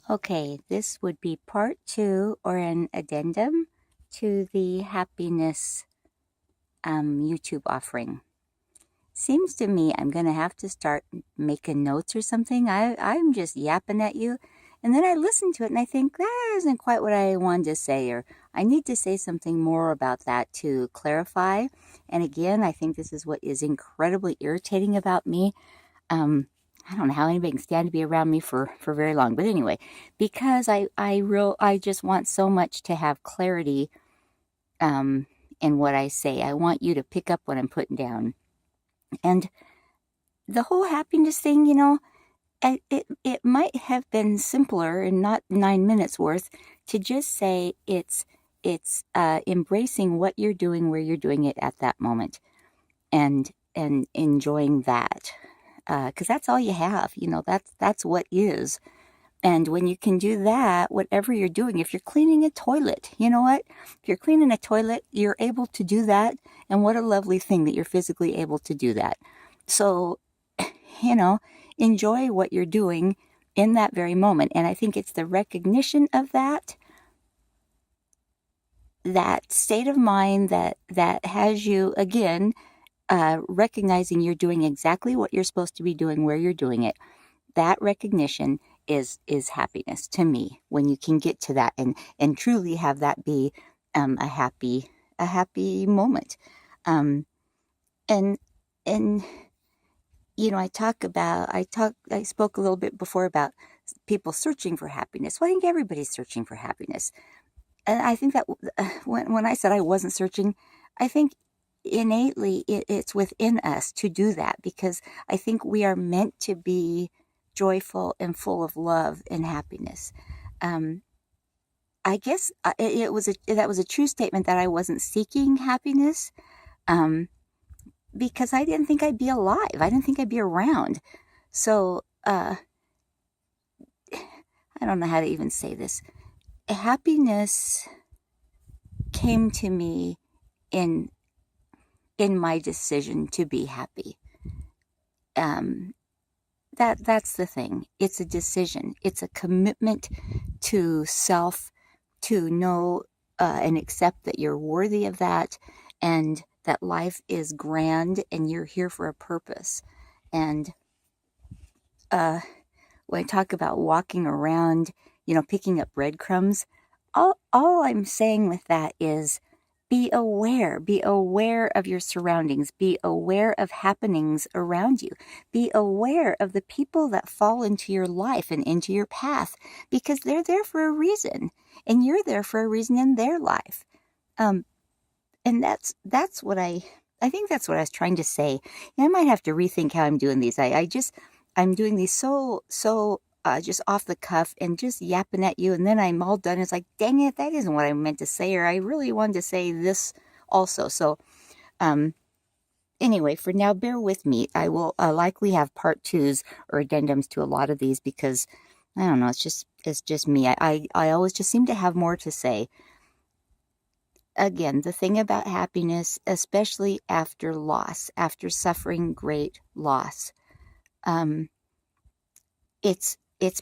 Okay, this would be part two or an addendum to the happiness YouTube offering. Seems to me I'm going to have to start making notes or something. I'm just yapping at you. And then I listen to it and I think that isn't quite what I wanted to say, or I need to say something more about that to clarify. And again, I think this is what is incredibly irritating about me. I don't know how anybody can stand to be around me for very long. But anyway, because I just want so much to have clarity in what I say. I want you to pick up what I'm putting down. And the whole happiness thing, it might have been simpler and not 9 minutes worth to just say it's embracing what you're doing, where you're doing it at that moment, and enjoying that. Because that's all you have, that's what is. And when you can do that, whatever you're doing, if you're cleaning a toilet, you know what? If you're cleaning a toilet, you're able to do that. And what a lovely thing that you're physically able to do that. So, you know, enjoy what you're doing in that very moment. And I think it's the recognition of that state of mind that has you, again, recognizing you're doing exactly what you're supposed to be doing, where you're doing it. That recognition is happiness to me, when you can get to that and truly have that be a happy moment. Um, and and I spoke a little bit before about people searching for happiness. Well, I think everybody's searching for happiness, and I think that when I said I wasn't searching, I think innately it's within us to do that, because I think we are meant to be joyful and full of love and happiness. Um, I guess that was a true statement that I wasn't seeking happiness, um, because I didn't think I'd be alive. I didn't think I'd be around. So I don't know how to even say this. Happiness came to me in my decision to be happy. Um, that's the thing. It's a decision. It's a commitment to self, to know and accept that you're worthy of that, and that life is grand and you're here for a purpose. And when I talk about walking around, picking up breadcrumbs, all I'm saying with that is be aware of your surroundings, be aware of happenings around you, be aware of the people that fall into your life and into your path, because they're there for a reason and you're there for a reason in their life. Um, and that's what I think that's what I was trying to say. I might have to rethink how I'm doing these. I'm doing these so just off the cuff and just yapping at you, and then I'm all done. It's like, dang it, that isn't what I meant to say, or I really wanted to say this also. So um anyway, for now, bear with me. I will likely have part twos or addendums to a lot of these, because I don't know, it's just me. I always just seem to have more to say. Again, the thing about happiness, especially after loss, after suffering great loss, um, it's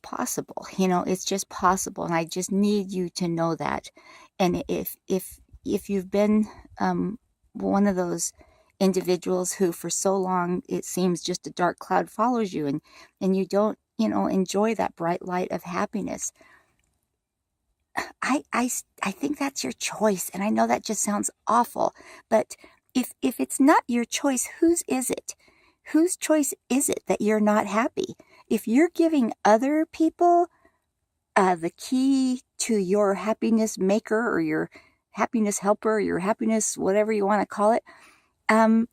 possible. It's just possible, and I just need you to know that. And if you've been one of those individuals who for so long it seems just a dark cloud follows you, and you don't enjoy that bright light of happiness, I think that's your choice. And I know that just sounds awful, but if it's not your choice, whose is it? Whose choice is it that you're not happy? If you're giving other people the key to your happiness maker, or your happiness helper, or your happiness, whatever you want to call it, um,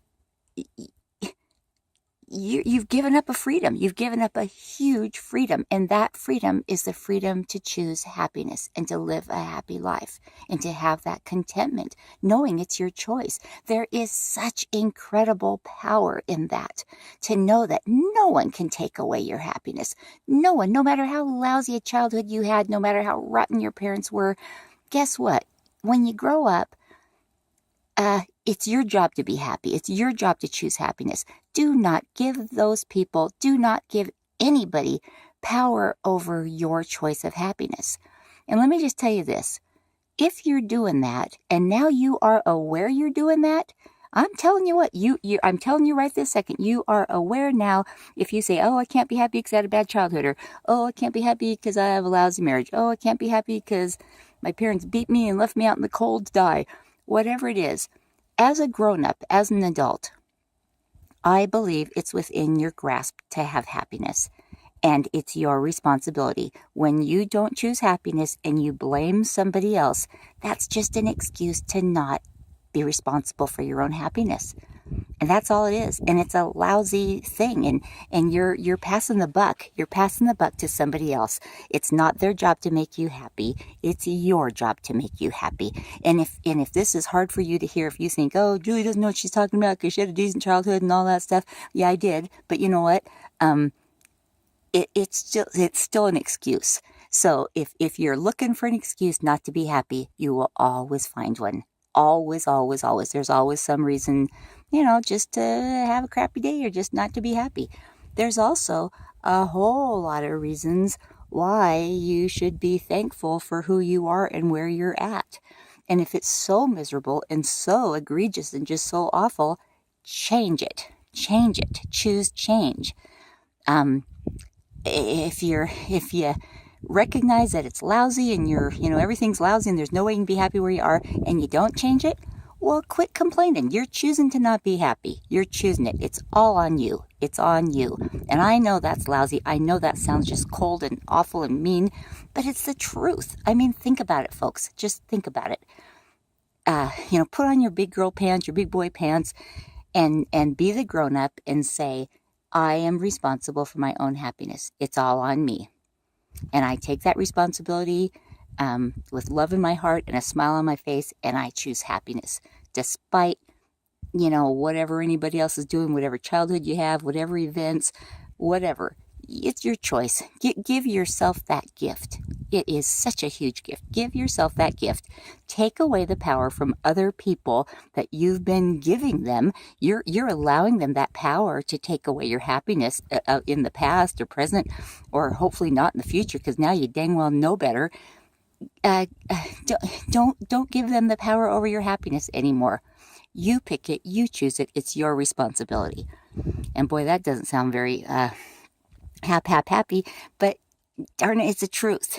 you've given up a freedom. You've given up a huge freedom. And that freedom is the freedom to choose happiness and to live a happy life and to have that contentment, knowing it's your choice. There is such incredible power in that, to know that no one can take away your happiness. No one, no matter how lousy a childhood you had, no matter how rotten your parents were. Guess what? When you grow up, it's your job to be happy. It's your job to choose happiness. Do not give those people, do not give anybody power over your choice of happiness. And let me just tell you this. If you're doing that, and now you are aware you're doing that, I'm telling you what, I'm telling you right this second, you are aware now. If you say, oh, I can't be happy because I had a bad childhood, or oh, I can't be happy because I have a lousy marriage, oh, I can't be happy because my parents beat me and left me out in the cold to die, whatever it is, as a grown-up, as an adult, I believe it's within your grasp to have happiness. And it's your responsibility. When you don't choose happiness and you blame somebody else, that's just an excuse to not be responsible for your own happiness. And that's all it is. And it's a lousy thing. And you're passing the buck. You're passing the buck to somebody else. It's not their job to make you happy. It's your job to make you happy. And if this is hard for you to hear, if you think, oh, Julie doesn't know what she's talking about because she had a decent childhood and all that stuff. Yeah, I did. But you know what? It's still an excuse. So if you're looking for an excuse not to be happy, you will always find one. Always, always, always. There's always some reason, just to have a crappy day or just not to be happy. There's also a whole lot of reasons why you should be thankful for who you are and where you're at. And if it's so miserable and so egregious and just so awful, change it. Change it. Choose change. If you recognize that it's lousy and everything's lousy and there's no way you can be happy where you are and you don't change it, well, quit complaining. You're choosing to not be happy. You're choosing it. It's all on you. It's on you. And I know that's lousy. I know that sounds just cold and awful and mean, but it's the truth. I mean, think about it, folks. Just think about it. Put on your big girl pants, your big boy pants, and be the grown up and say, I am responsible for my own happiness. It's all on me. And I take that responsibility with love in my heart and a smile on my face, and I choose happiness. Despite, whatever anybody else is doing, whatever childhood you have, whatever events, whatever. It's your choice. Give yourself that gift. It is such a huge gift. Give yourself that gift. Take away the power from other people that you've been giving them. You're allowing them that power to take away your happiness in the past or present, or hopefully not in the future, because now you dang well know better. Don't give them the power over your happiness anymore. You pick it. You choose it. It's your responsibility. And boy, that doesn't sound very happy, but darn it, it's the truth.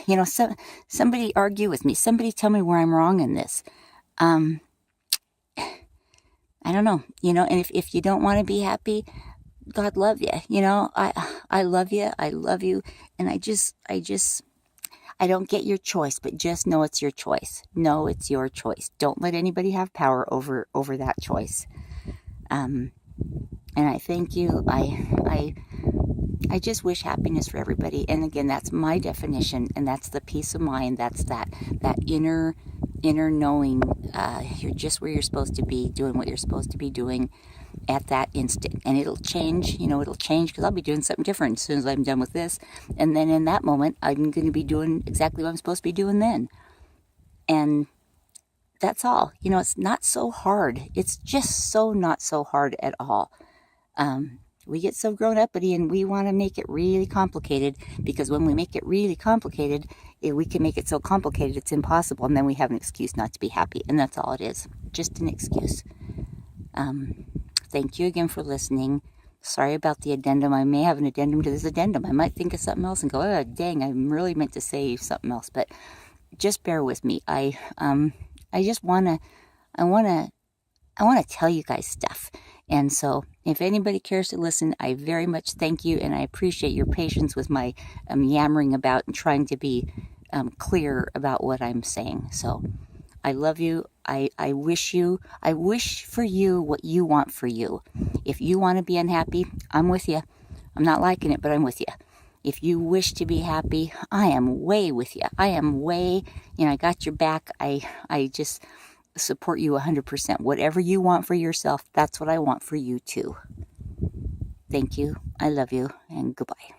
Somebody argue with me. Somebody tell me where I'm wrong in this. I don't know. And if you don't want to be happy, God love you. I love you. I love you. And I don't get your choice, but just know it's your choice. Know it's your choice. Don't let anybody have power over that choice. And I thank you. I just wish happiness for everybody. And again, that's my definition, and that's the peace of mind. That's that inner knowing you're just where you're supposed to be, doing what you're supposed to be doing at that instant. And it'll change, it'll change because I'll be doing something different as soon as I'm done with this. And then in that moment, I'm going to be doing exactly what I'm supposed to be doing then. And that's all. It's not so hard. It's just so not so hard at all. We get so grown uppity and we want to make it really complicated, because when we make it really complicated, we can make it so complicated it's impossible, and then we have an excuse not to be happy, and that's all it is. Just an excuse. Thank you again for listening. Sorry about the addendum. I may have an addendum to this addendum. I might think of something else and go, oh, dang, I really meant to say something else, but just bear with me. I just want to tell you guys stuff. And so if anybody cares to listen, I very much thank you, and I appreciate your patience with my yammering about and trying to be clear about what I'm saying. So I love you. I wish for you what you want for you. If you want to be unhappy, I'm with you. I'm not liking it, but I'm with you. If you wish to be happy, I am way with you. I am way, I got your back. I just support you 100%. Whatever you want for yourself, that's what I want for you too. Thank you. I love you, and goodbye.